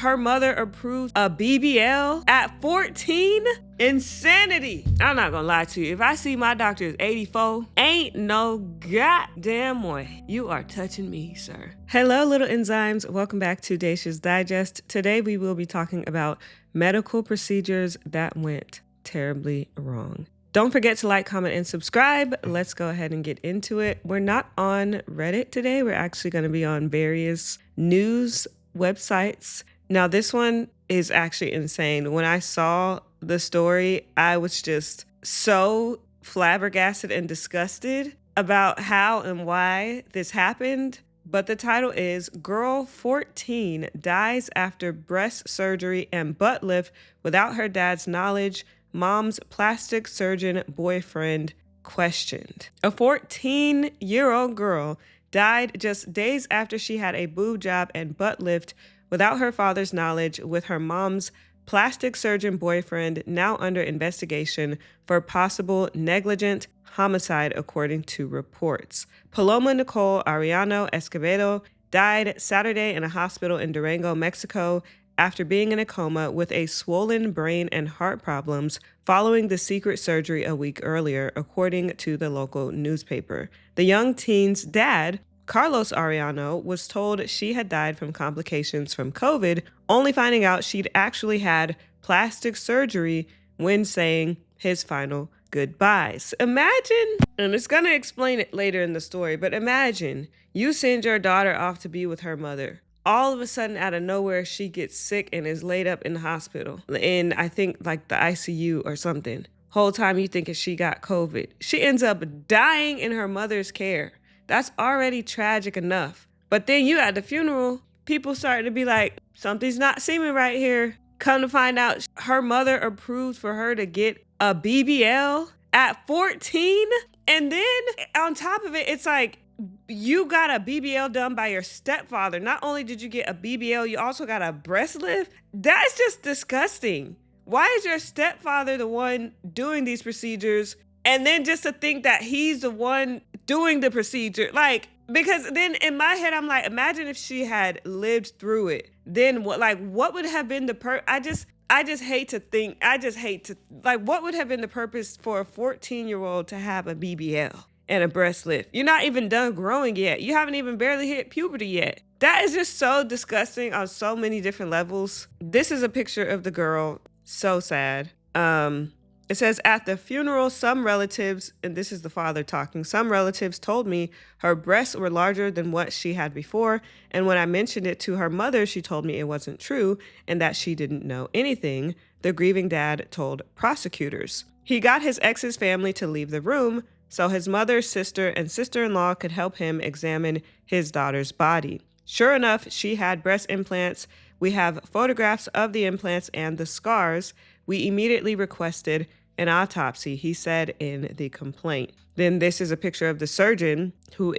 her mother approved a BBL at 14? Insanity. I'm not gonna lie to you. If I see my doctor is 84, ain't no goddamn way you are touching me, sir. Hello, little enzymes. Welcome back to Dacia's Digest. Today we will be talking about medical procedures that went terribly wrong. Don't forget to like, comment, and subscribe. Let's go ahead and get into it. We're not on Reddit today. We're actually going to be on various news websites. Now, this one is actually insane. When I saw the story, I was just so flabbergasted and disgusted about how and why this happened. But the title is Girl 14 Dies After Breast Surgery and Butt Lift Without Her Dad's Knowledge. Mom's plastic surgeon boyfriend questioned. A 14-year-old girl died just days after she had a boob job and butt lift without her father's knowledge, with her mom's plastic surgeon boyfriend now under investigation for possible negligent homicide, according to reports. Paloma Nicole Arellano Escobedo died Saturday in a hospital in Durango, Mexico, after being in a coma with a swollen brain and heart problems following the secret surgery a week earlier, according to the local newspaper. The young teen's dad, Carlos Arellano, was told she had died from complications from COVID, only finding out she'd actually had plastic surgery when saying his final goodbyes. Imagine, and it's going to explain it later in the story, but imagine you send your daughter off to be with her mother. All of a sudden, out of nowhere, she gets sick and is laid up in the hospital. In, I think, like the ICU or something. Whole time you thinking she got COVID. She ends up dying in her mother's care. That's already tragic enough. But then you at the funeral, people starting to be like, something's not seeming right here. Come to find out, her mother approved for her to get a BBL at 14. And then on top of it, it's like, you got a BBL done by your stepfather. Not only did you get a BBL, you also got a breast lift. That's just disgusting. Why is your stepfather the one doing these procedures? And then just to think that he's the one doing the procedure. Like, because then in my head, I'm like, imagine if she had lived through it. Then what would have been the I just hate to think, what would have been the purpose for a 14-year-old to have a BBL? And a breast lift. You're not even done growing yet. You haven't even barely hit puberty yet. That is just so disgusting on so many different levels. This is a picture of the girl. So sad. It says, at the funeral, some relatives, and this is the father talking, some relatives told me her breasts were larger than what she had before. And when I mentioned it to her mother, she told me it wasn't true and that she didn't know anything, the grieving dad told prosecutors. He got his ex's family to leave the room so his mother, sister, and sister-in-law could help him examine his daughter's body. Sure enough, she had breast implants. We have photographs of the implants and the scars. We immediately requested an autopsy, he said in the complaint. Then this is a picture of the surgeon who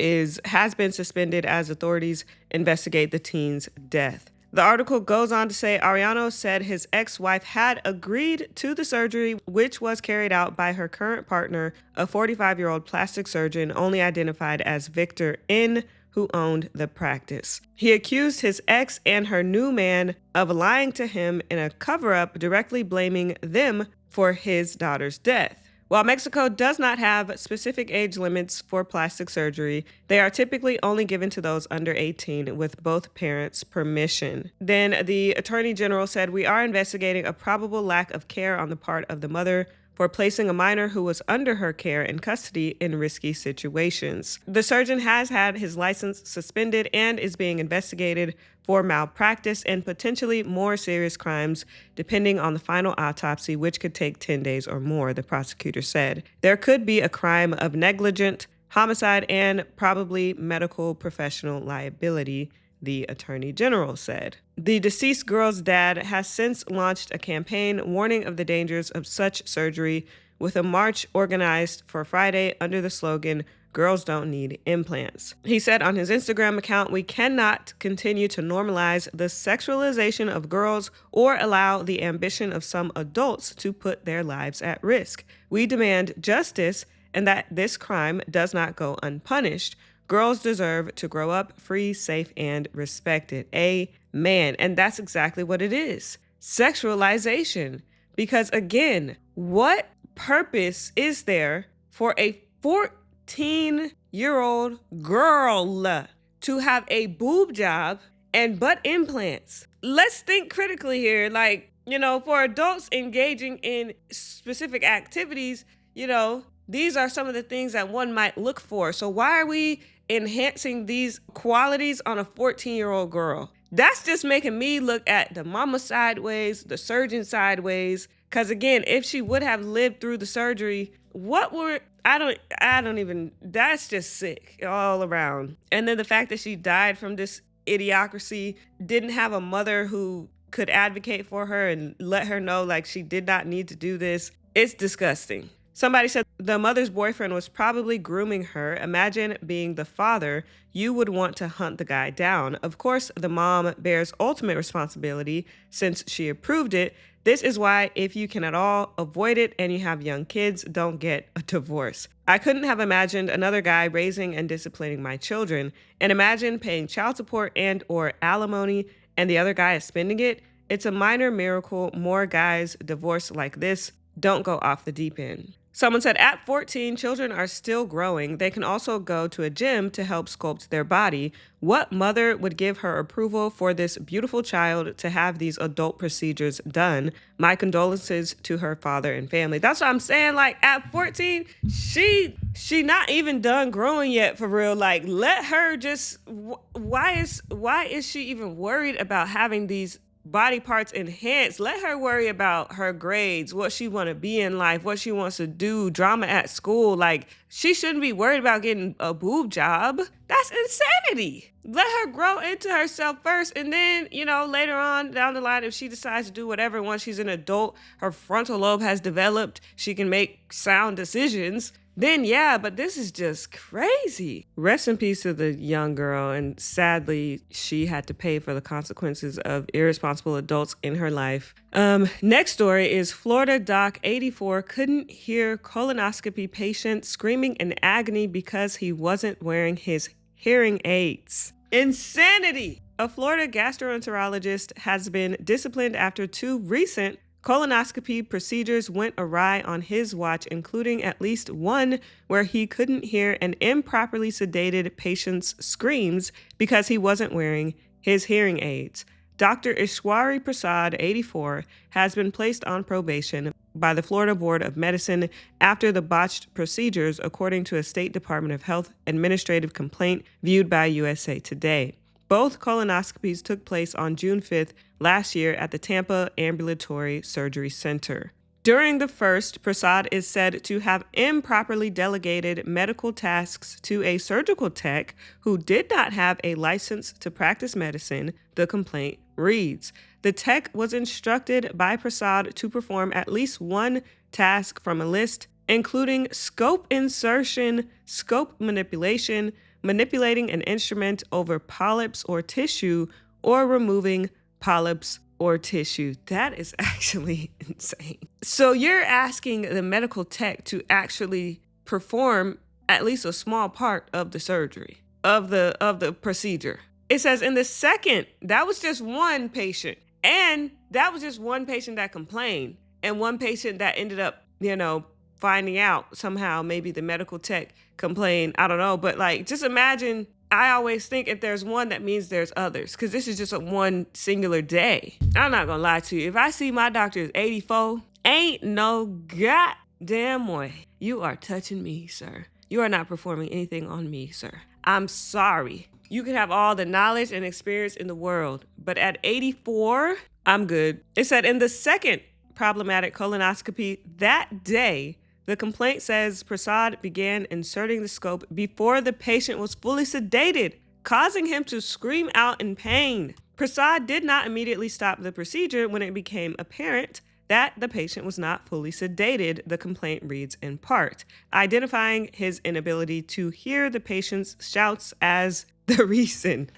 has been suspended as authorities investigate the teen's death. The article goes on to say Arellano said his ex-wife had agreed to the surgery, which was carried out by her current partner, a 45-year-old plastic surgeon only identified as Victor N., who owned the practice. He accused his ex and her new man of lying to him in a cover-up, directly blaming them for his daughter's death. While Mexico does not have specific age limits for plastic surgery, they are typically only given to those under 18 with both parents' permission. Then the Attorney General said, we are investigating a probable lack of care on the part of the mother for placing a minor who was under her care and custody in risky situations. The surgeon has had his license suspended and is being investigated for malpractice and potentially more serious crimes, depending on the final autopsy, which could take 10 days or more, the prosecutor said. There could be a crime of negligent homicide and probably medical professional liability, the Attorney General said. The deceased girl's dad has since launched a campaign warning of the dangers of such surgery, with a march organized for Friday under the slogan, "Girls don't need implants." He said on his Instagram account, "We cannot continue to normalize the sexualization of girls or allow the ambition of some adults to put their lives at risk. We demand justice and that this crime does not go unpunished. Girls deserve to grow up free, safe, and respected. man. And that's exactly what it is. Sexualization. Because again, what purpose is there for a 14-year-old girl to have a boob job and butt implants? Let's think critically here. Like, for adults engaging in specific activities, these are some of the things that one might look for. So why are we enhancing these qualities on a 14-year-old girl? That's just making me look at the mama sideways, the surgeon sideways. Because again, if she would have lived through the surgery, that's just sick all around. And then the fact that she died from this idiocracy, didn't have a mother who could advocate for her and let her know like she did not need to do this. It's disgusting. Somebody said the mother's boyfriend was probably grooming her. Imagine being the father. You would want to hunt the guy down. Of course, the mom bears ultimate responsibility since she approved it. This is why if you can at all avoid it and you have young kids, don't get a divorce. I couldn't have imagined another guy raising and disciplining my children. And imagine paying child support and or alimony and the other guy is spending it. It's a minor miracle. More guys divorce like this. Don't go off the deep end. Someone said at 14, children are still growing. They can also go to a gym to help sculpt their body. What mother would give her approval for this beautiful child to have these adult procedures done? My condolences to her father and family. That's what I'm saying. Like at 14, she not even done growing yet for real. Like let her just, why is she even worried about having these body parts enhanced? Let her worry about her grades, what she want to be in life, what she wants to do, drama at school. Like she shouldn't be worried about getting a boob job. That's insanity. Let her grow into herself first. And then, later on down the line, if she decides to do whatever, once she's an adult, her frontal lobe has developed, she can make sound decisions. Then yeah, but this is just crazy. Rest in peace to the young girl, and sadly, she had to pay for the consequences of irresponsible adults in her life. Next story is Florida doc 84 couldn't hear colonoscopy patient screaming in agony because he wasn't wearing his hearing aids. Insanity! A Florida gastroenterologist has been disciplined after 2 recent colonoscopy procedures went awry on his watch, including at least one where he couldn't hear an improperly sedated patient's screams because he wasn't wearing his hearing aids. Dr. Ishwari Prasad, 84, has been placed on probation by the Florida Board of Medicine after the botched procedures, according to a State Department of Health administrative complaint viewed by USA Today. Both colonoscopies took place on June 5th last year at the Tampa Ambulatory Surgery Center. During the first, Prasad is said to have improperly delegated medical tasks to a surgical tech who did not have a license to practice medicine, the complaint reads. The tech was instructed by Prasad to perform at least one task from a list, including scope insertion, scope manipulation, manipulating an instrument over polyps or tissue, or removing polyps or tissue. That is actually insane. So you're asking the medical tech to actually perform at least a small part of the surgery, of the procedure. It says in the second, that was just one patient. And that was just one patient that complained and one patient that ended up, finding out somehow. Maybe the medical tech complained. I don't know. But just imagine, I always think if there's one, that means there's others, because this is just a one singular day. I'm not going to lie to you. If I see my doctor is 84, ain't no goddamn way you are touching me, sir. You are not performing anything on me, sir. I'm sorry. You can have all the knowledge and experience in the world, but at 84, I'm good. It said in the second problematic colonoscopy that day, the complaint says Prasad began inserting the scope before the patient was fully sedated, causing him to scream out in pain. Prasad did not immediately stop the procedure when it became apparent that the patient was not fully sedated, the complaint reads in part, identifying his inability to hear the patient's shouts as the reason.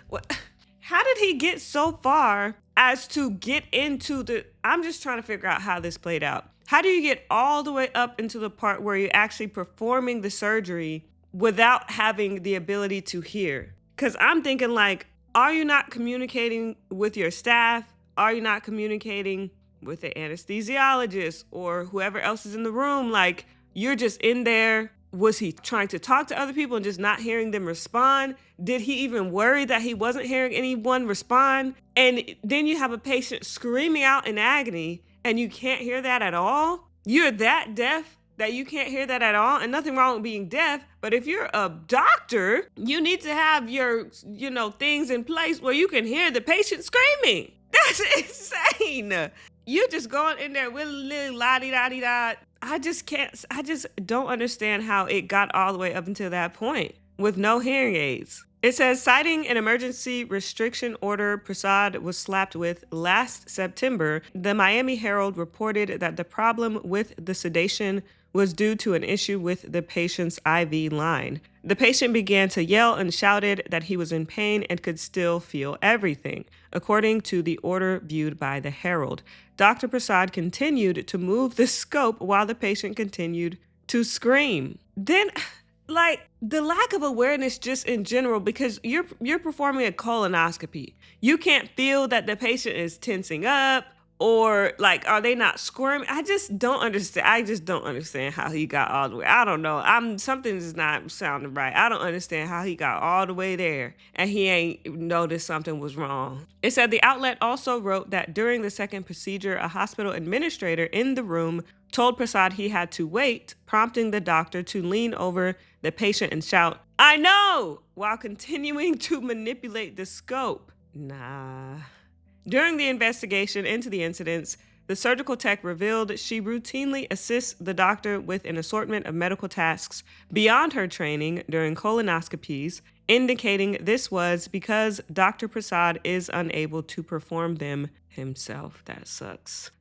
How did he get so far as to get into I'm just trying to figure out how this played out. How do you get all the way up into the part where you're actually performing the surgery without having the ability to hear? Because I'm thinking Are you not communicating with your staff? Are you not communicating with the anesthesiologist or whoever else is in the room? Like, you're just in there. Was he trying to talk to other people and just not hearing them respond? Did he even worry that he wasn't hearing anyone respond? And then you have a patient screaming out in agony and you can't hear that at all? You're that deaf that you can't hear that at all? And nothing wrong with being deaf, but if you're a doctor, you need to have your, things in place where you can hear the patient screaming. That's insane. You just going in there willy-nilly, la-di-da-di-da. I just don't understand how it got all the way up until that point with no hearing aids. It says, citing an emergency restriction order Prasad was slapped with last September, the Miami Herald reported that the problem with the sedation was due to an issue with the patient's IV line. The patient began to yell and shouted that he was in pain and could still feel everything, according to the order viewed by the Herald. Dr. Prasad continued to move the scope while the patient continued to scream. Then, the lack of awareness just in general, because you're performing a colonoscopy. You can't feel that the patient is tensing up, or are they not squirming? I just don't understand how he got all the way. I don't know. Something is not sounding right. I don't understand how he got all the way there and he ain't noticed something was wrong. It said the outlet also wrote that during the second procedure, a hospital administrator in the room told Prasad he had to wait, prompting the doctor to lean over the patient and shout, "I know!" while continuing to manipulate the scope. Nah. During the investigation into the incidents, the surgical tech revealed she routinely assists the doctor with an assortment of medical tasks beyond her training during colonoscopies, indicating this was because Dr. Prasad is unable to perform them himself. That sucks.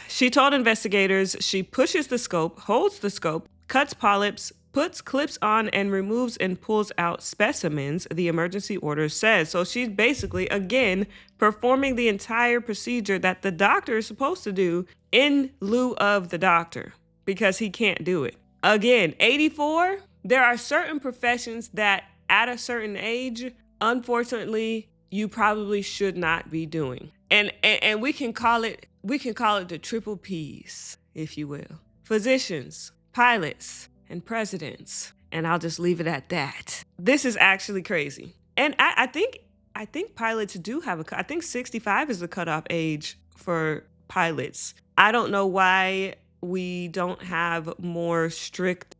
She told investigators she pushes the scope, holds the scope, cuts polyps, puts clips on, and removes and pulls out specimens, the emergency order says. So she's basically, again, performing the entire procedure that the doctor is supposed to do in lieu of the doctor because he can't do it. Again, 84, there are certain professions that at a certain age, unfortunately, you probably should not be doing. And we can call it the triple P's, if you will. Physicians, pilots, and presidents. And I'll just leave it at that. This is actually crazy. And I think pilots do have I think 65 is the cutoff age for pilots. I don't know why we don't have more strict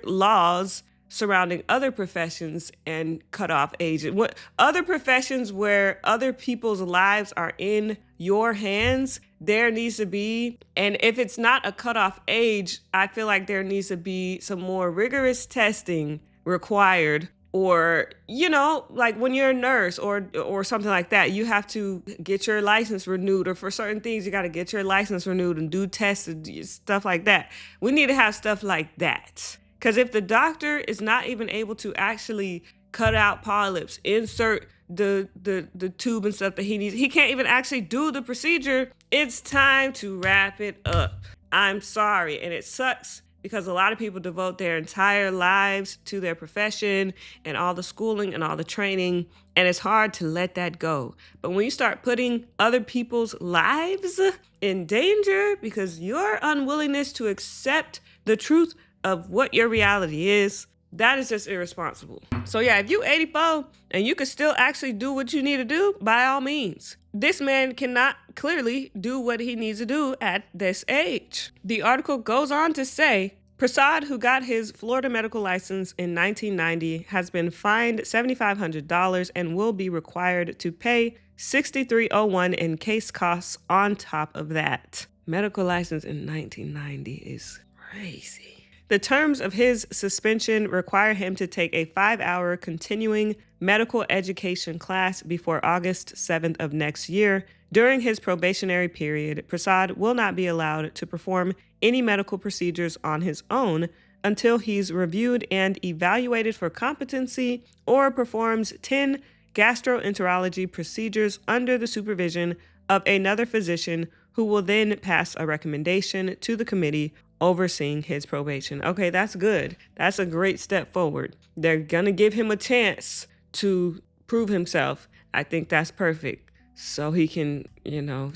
laws surrounding other professions and cutoff ages. What other professions where other people's lives are in your hands, there needs to be, and if it's not a cutoff age, I feel like there needs to be some more rigorous testing required. Or, when you're a nurse or something like that, you have to get your license renewed, or for certain things, you got to get your license renewed and do tests and stuff like that. We need to have stuff like that. Because if the doctor is not even able to actually cut out polyps, insert the tube and stuff that he needs, he can't even actually do the procedure, it's time to wrap it up. I'm sorry. And it sucks because a lot of people devote their entire lives to their profession and all the schooling and all the training, and it's hard to let that go. But when you start putting other people's lives in danger because your unwillingness to accept the truth of what your reality is, that is just irresponsible. So yeah, if you 84 and you can still actually do what you need to do, by all means. This man cannot clearly do what he needs to do at this age. The article goes on to say, Prasad, who got his Florida medical license in 1990, has been fined $7,500 and will be required to pay $6,301 in case costs on top of that. Medical license in 1990 is crazy. The terms of his suspension require him to take a 5-hour continuing medical education class before August 7th of next year. During his probationary period, Prasad will not be allowed to perform any medical procedures on his own until he's reviewed and evaluated for competency or performs 10 gastroenterology procedures under the supervision of another physician who will then pass a recommendation to the committee overseeing his probation. Okay, that's good. That's a great step forward. They're gonna give him a chance to prove himself. I think that's perfect. So he can,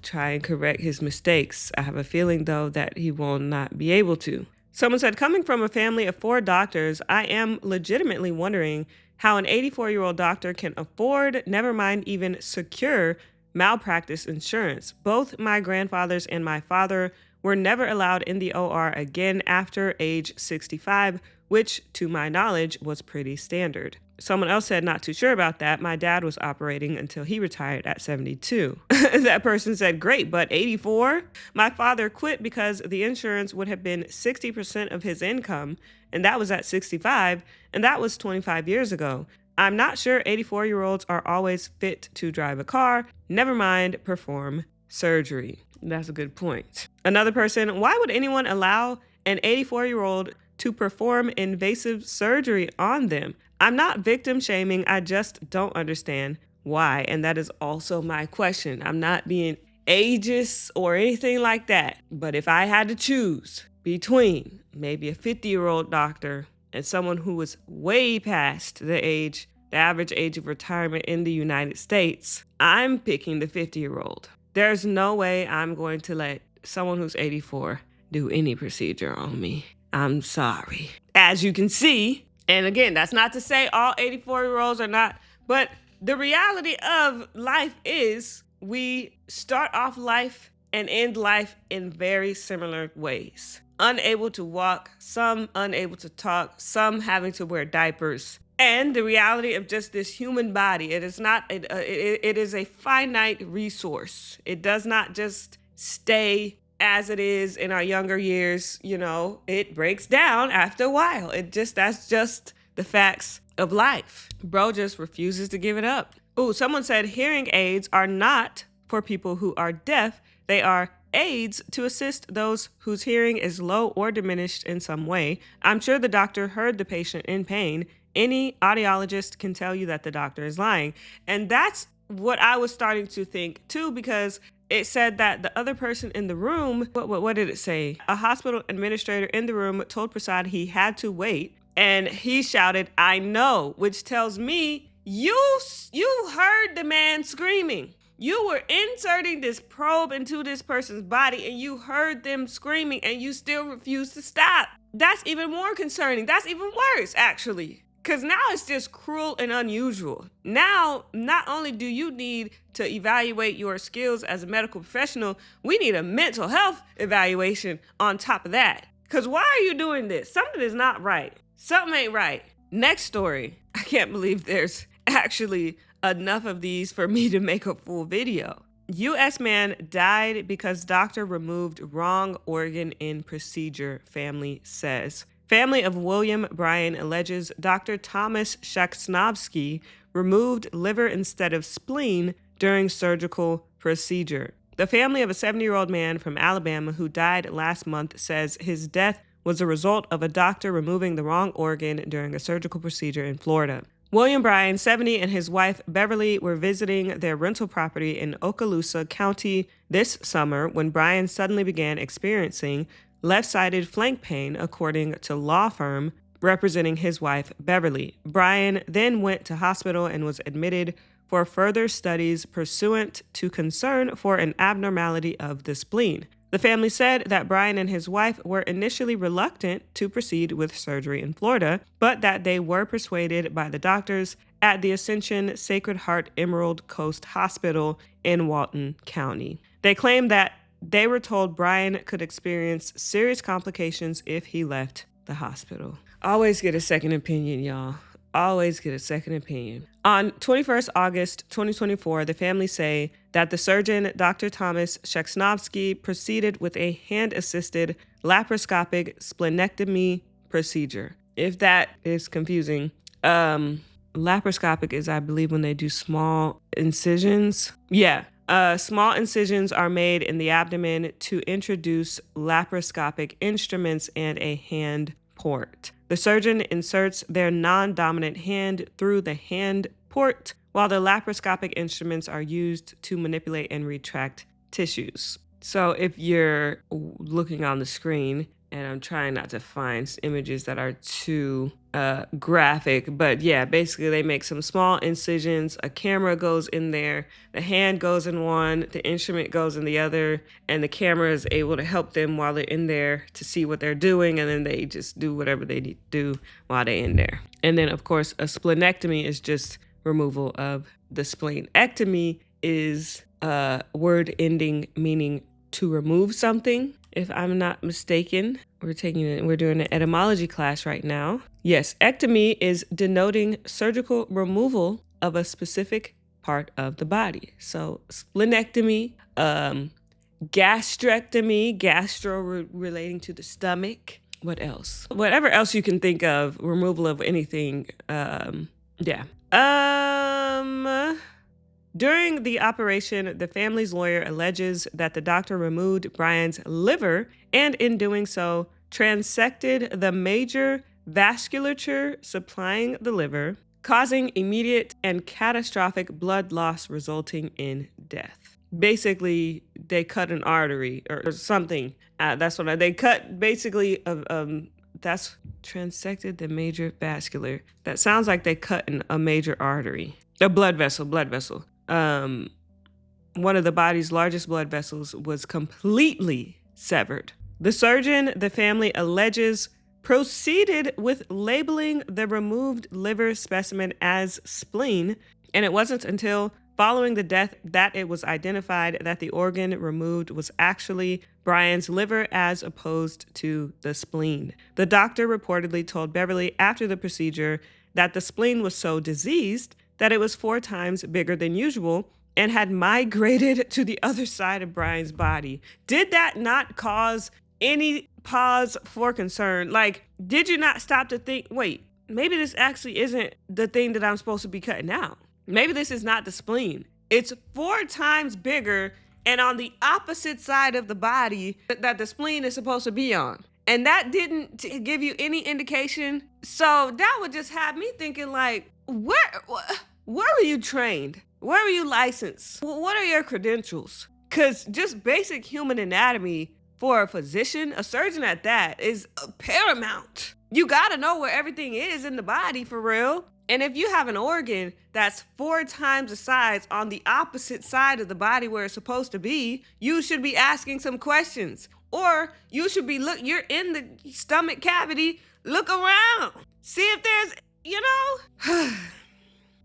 try and correct his mistakes. I have a feeling, though, that he will not be able to. Someone said, coming from a family of 4 doctors, I am legitimately wondering how an 84-year-old doctor can afford, never mind even secure, malpractice insurance. Both my grandfathers and my father were never allowed in the OR again after age 65, which, to my knowledge, was pretty standard. Someone else said, not too sure about that. My dad was operating until he retired at 72. That person said, great, but 84? My father quit because the insurance would have been 60% of his income, and that was at 65, and that was 25 years ago. I'm not sure 84-year-olds are always fit to drive a car, never mind perform surgery. That's a good point. Another person, why would anyone allow an 84-year-old to perform invasive surgery on them? I'm not victim shaming. I just don't understand why. And that is also my question. I'm not being ageist or anything like that. But if I had to choose between maybe a 50-year-old doctor and someone who was way past the average age of retirement in the United States, I'm picking the 50-year-old. There's no way I'm going to let someone who's 84 do any procedure on me. I'm sorry. As you can see, and again, that's not to say all 84-year-olds are not, but the reality of life is we start off life and end life in very similar ways. Unable to walk, some unable to talk, some having to wear diapers. And the reality of just this human body, it is a finite resource. It does not just stay as it is in our younger years. It breaks down after a while. That's just the facts of life. Bro just refuses to give it up. Ooh, someone said hearing aids are not for people who are deaf. They are aids to assist those whose hearing is low or diminished in some way. I'm sure the doctor heard the patient in pain. Any audiologist can tell you that the doctor is lying. And that's what I was starting to think too, because it said that the other person in the room, what did it say? A hospital administrator in the room told Prasad he had to wait, and he shouted, I know, which tells me you heard the man screaming. You were inserting this probe into this person's body and you heard them screaming and you still refused to stop. That's even more concerning. That's even worse, actually. Because now it's just cruel and unusual. Now, not only do you need to evaluate your skills as a medical professional, we need a mental health evaluation on top of that. Because why are you doing this? Something is not right. Something ain't right. Next story. I can't believe there's actually enough of these for me to make a full video. U.S. man died because doctor removed wrong organ in procedure, family says. Family of William Bryan alleges Dr. Thomas Shaksnovsky removed liver instead of spleen during surgical procedure. The family of a 70-year-old man from Alabama who died last month says his death was a result of a doctor removing the wrong organ during a surgical procedure in Florida. William Bryan, 70, and his wife Beverly were visiting their rental property in Okaloosa County this summer when Bryan suddenly began experiencing left-sided flank pain, according to law firm representing his wife, Beverly. Bryan then went to hospital and was admitted for further studies pursuant to concern for an abnormality of the spleen. The family said that Bryan and his wife were initially reluctant to proceed with surgery in Florida, but that they were persuaded by the doctors at the Ascension Sacred Heart Emerald Coast Hospital in Walton County. They claimed that they were told Bryan could experience serious complications if he left the hospital. Always get a second opinion, y'all. Always get a second opinion. On 21st August 2024, the family say that the surgeon, Dr. Thomas Shaksnovsky, proceeded with a hand-assisted laparoscopic splenectomy procedure. If that is confusing, laparoscopic is, I believe, when they do small incisions. Yeah. Small incisions are made in the abdomen to introduce laparoscopic instruments and a hand port. The surgeon inserts their non-dominant hand through the hand port, while the laparoscopic instruments are used to manipulate and retract tissues. So if you're looking on the screen and I'm trying not to find images that are too graphic, but yeah, basically they make some small incisions, a camera goes in there, the hand goes in one, the instrument goes in the other, and the camera is able to help them while they're in there to see what they're doing, and then they just do whatever they need to do while they're in there. And then of course a splenectomy is just removal of the spleen. Ectomy is a word ending meaning to remove something, if I'm not mistaken. We're doing an etymology class right now. Yes, ectomy is denoting surgical removal of a specific part of the body. So splenectomy, gastrectomy, relating to the stomach. What else? Whatever else you can think of, removal of anything. Yeah. During the operation, the family's lawyer alleges that the doctor removed Brian's liver and in doing so, transected the major vasculature supplying the liver, causing immediate and catastrophic blood loss resulting in death. Basically, they cut an artery or something. They cut basically, that's transected the major vascular. That sounds like they cut a major artery. A blood vessel. One of the body's largest blood vessels was completely severed. The surgeon, the family alleges, proceeded with labeling the removed liver specimen as spleen, and it wasn't until following the death that it was identified that the organ removed was actually Brian's liver as opposed to the spleen. The doctor reportedly told Beverly after the procedure that the spleen was so diseased that it was 4 times bigger than usual and had migrated to the other side of Brian's body. Did that not cause any pause for concern? Like, did you not stop to think, wait, maybe this actually isn't the thing that I'm supposed to be cutting out? Maybe this is not the spleen. It's 4 times bigger and on the opposite side of the body that the spleen is supposed to be on. And that didn't give you any indication. So that would just have me thinking, like, where were you trained? Where were you licensed? What are your credentials? Because just basic human anatomy for a physician, a surgeon at that, is paramount. You gotta know where everything is in the body for real. And if you have an organ that's 4 times the size on the opposite side of the body where it's supposed to be, you should be asking some questions. Or you should be, you're in the stomach cavity, look around. See if there's,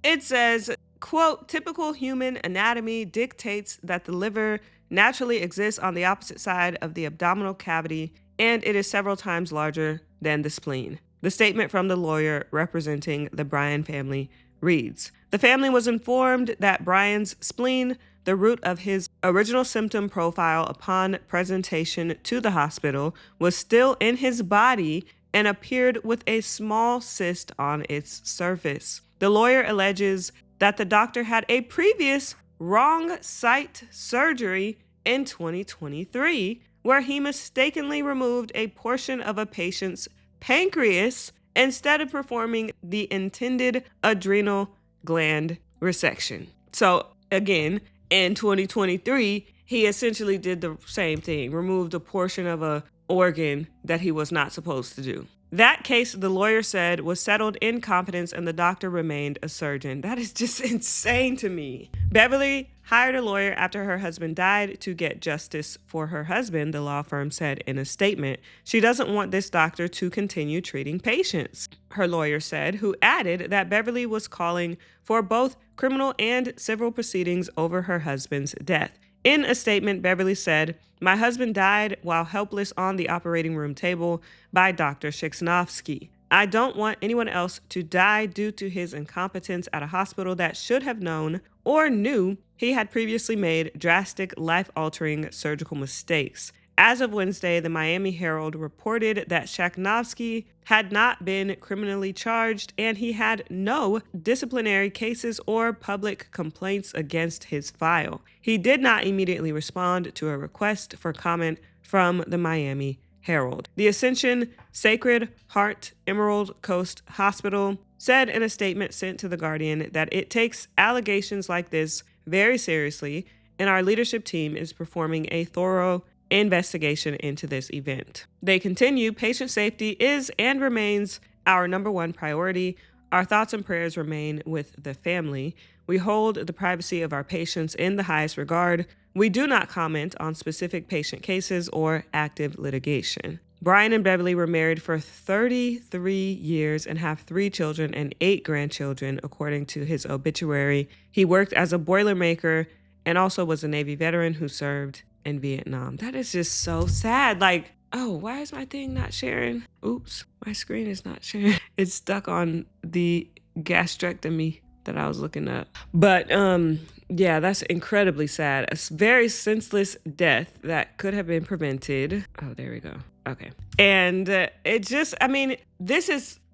It says, quote, typical human anatomy dictates that the liver naturally exists on the opposite side of the abdominal cavity, and it is several times larger than the spleen. The statement from the lawyer representing the Bryan family reads, the family was informed that Brian's spleen, the root of his original symptom profile upon presentation to the hospital, was still in his body and appeared with a small cyst on its surface. The lawyer alleges that the doctor had a previous wrong site surgery in 2023, where he mistakenly removed a portion of a patient's pancreas instead of performing the intended adrenal gland resection. So again, in 2023, he essentially did the same thing, removed a portion of an organ that he was not supposed to do. That case, the lawyer said, was settled in confidence and the doctor remained a surgeon. That is just insane to me. Beverly hired a lawyer after her husband died to get justice for her husband, the law firm said in a statement. She doesn't want this doctor to continue treating patients, her lawyer said, who added that Beverly was calling for both criminal and civil proceedings over her husband's death. In a statement, Beverly said, my husband died while helpless on the operating room table by Dr. Shiksnovsky. I don't want anyone else to die due to his incompetence at a hospital that should have known or knew he had previously made drastic, life-altering surgical mistakes. As of Wednesday, the Miami Herald reported that Shiksnovsky had not been criminally charged and he had no disciplinary cases or public complaints against his file. He did not immediately respond to a request for comment from the Miami Herald. The Ascension Sacred Heart Emerald Coast Hospital said in a statement sent to The Guardian that it takes allegations like this very seriously and our leadership team is performing a thorough investigation into this event. They continue, patient safety is and remains our #1 priority. Our thoughts and prayers remain with the family. We hold the privacy of our patients in the highest regard. We do not comment on specific patient cases or active litigation. Brian and Beverly were married for 33 years and have 3 children and 8 grandchildren, according to his obituary. He worked as a boilermaker and also was a Navy veteran who served in Vietnam. That is just so sad. Like, oh, why is my thing not sharing? Oops, my screen is not sharing. It's stuck on the gastrectomy that I was looking up. But yeah, that's incredibly sad. A very senseless death that could have been prevented. Oh, there we go. Okay. And it just, I mean,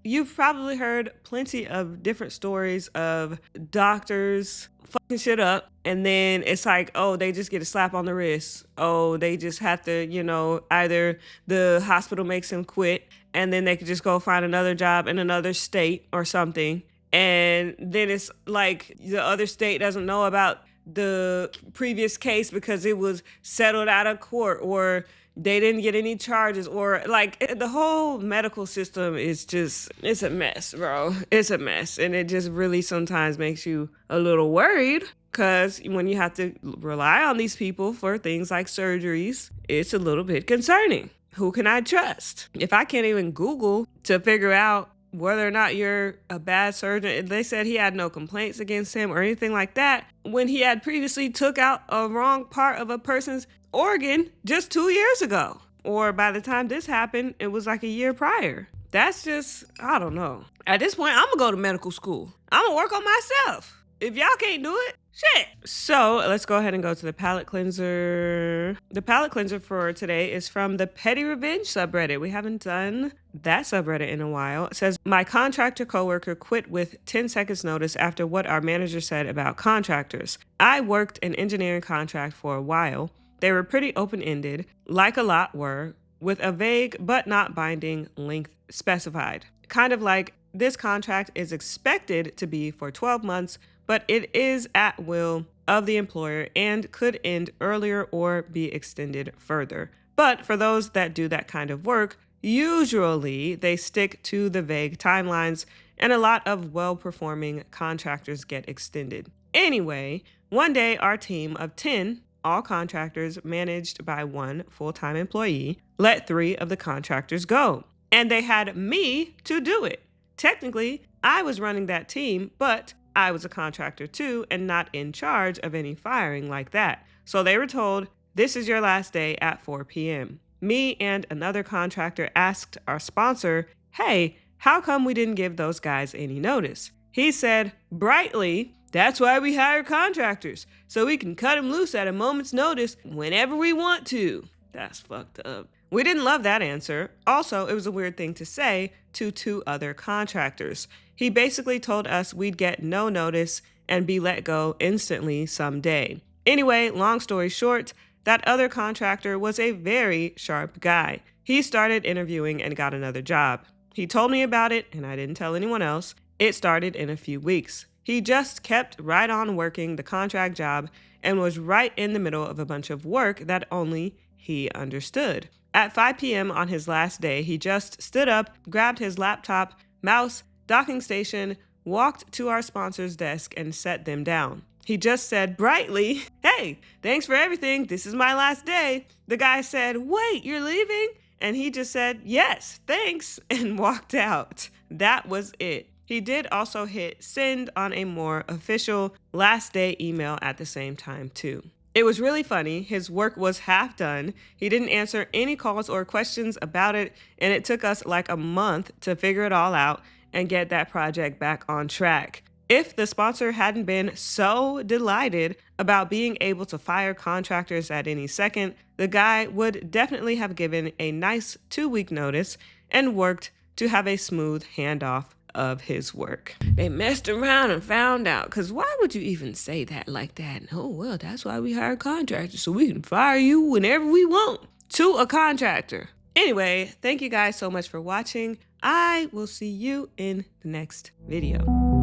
you've probably heard plenty of different stories of doctors fucking shit up, and then it's like, oh, they just get a slap on the wrist. Oh, they just have to, either the hospital makes them quit, and then they could just go find another job in another state or something. And then it's like the other state doesn't know about the previous case because it was settled out of court, or they didn't get any charges, or like the whole medical system is just, it's a mess, bro. It's a mess. And it just really sometimes makes you a little worried, because when you have to rely on these people for things like surgeries, it's a little bit concerning. Who can I trust? If I can't even Google to figure out whether or not you're a bad surgeon, they said he had no complaints against him or anything like that, when he had previously took out a wrong part of a person's organ just 2 years ago. Or by the time this happened, it was like a year prior. That's just, I don't know. At this point, I'm gonna go to medical school. I'm gonna work on myself. If y'all can't do it, shit. So let's go ahead and go to the palate cleanser. The palate cleanser for today is from the Petty Revenge subreddit. We haven't done that subreddit in a while. It says, my contractor coworker quit with 10 seconds notice after what our manager said about contractors. I worked an engineering contract for a while. They were pretty open-ended, like a lot were, with a vague but not binding length specified. Kind of like this contract is expected to be for 12 months, but it is at will of the employer and could end earlier or be extended further. But for those that do that kind of work, usually they stick to the vague timelines, and a lot of well-performing contractors get extended. Anyway, one day our team of 10, all contractors managed by 1 full-time employee, let 3 of the contractors go. And they had me to do it. Technically, I was running that team, but I was a contractor too and not in charge of any firing like that. So they were told, this is your last day at 4 p.m. Me and another contractor asked our sponsor, hey, how come we didn't give those guys any notice? He said, brightly, that's why we hire contractors, so we can cut them loose at a moment's notice whenever we want to. That's fucked up. We didn't love that answer. Also, it was a weird thing to say to 2 other contractors. He basically told us we'd get no notice and be let go instantly someday. Anyway, long story short, that other contractor was a very sharp guy. He started interviewing and got another job. He told me about it, and I didn't tell anyone else. It started in a few weeks. He just kept right on working the contract job and was right in the middle of a bunch of work that only he understood. At 5 p.m. on his last day, he just stood up, grabbed his laptop, mouse, docking station, walked to our sponsor's desk and set them down. He just said brightly, hey, thanks for everything. This is my last day. The guy said, wait, you're leaving? And he just said, yes, thanks, and walked out. That was it. He did also hit send on a more official last day email at the same time too. It was really funny. His work was half done. He didn't answer any calls or questions about it, and it took us like a month to figure it all out and get that project back on track. If the sponsor hadn't been so delighted about being able to fire contractors at any second, the guy would definitely have given a nice 2-week notice and worked to have a smooth handoff of his work. They messed around and found out, because why would you even say that like that? Oh, well, that's why we hire contractors, so we can fire you whenever we want, to a contractor. Anyway, thank you guys so much for watching. I will see you in the next video.